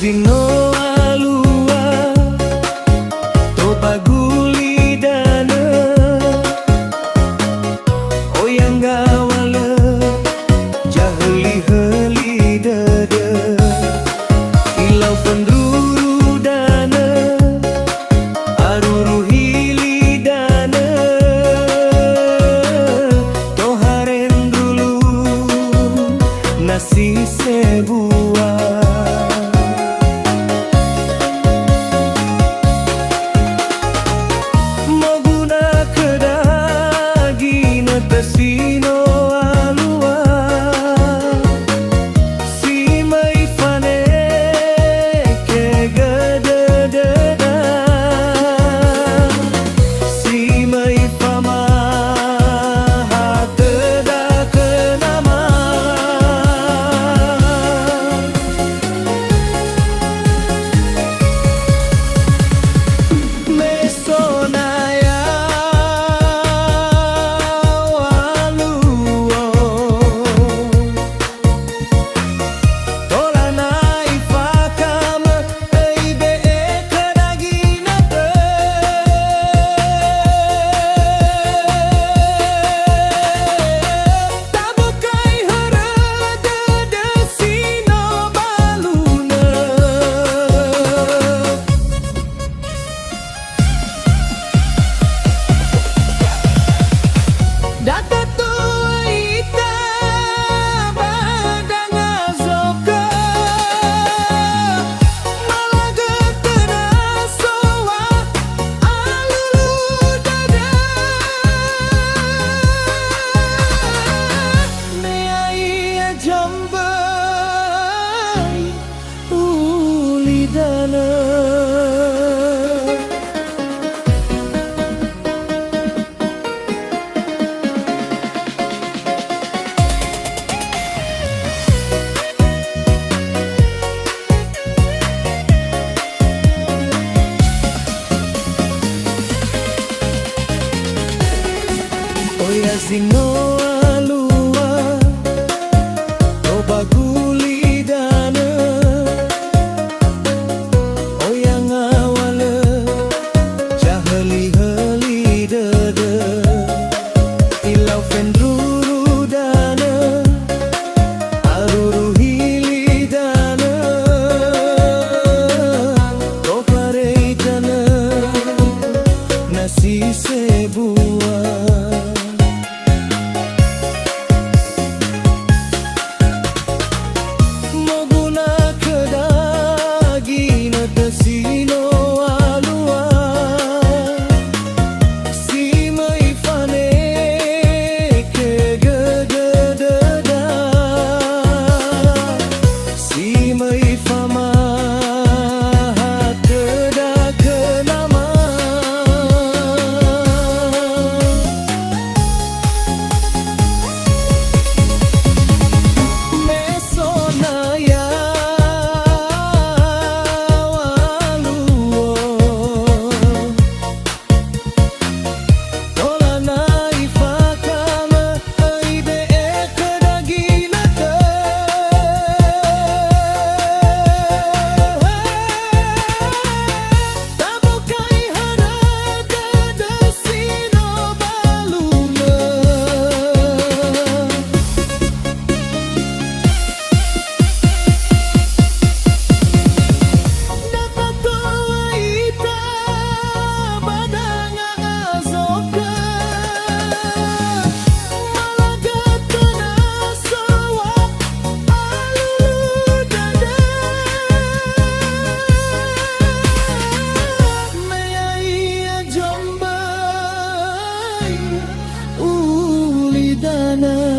zino alua to paguli dana oyang gawala jahli heli dada ilau penduru dana aruru hili dana to haren dulu nasi sebuah Sino alua si mai fane ke gada dada si mai fama hata da kenama mesona Oya zino alua to baguli dana oya ngawala jahli heli dada ilau fenduru dana aruru hili dana to parei dana nasi sebuah Sino alua si mai fane ke gada dada si mai fama hata da kenama mesona ya Dana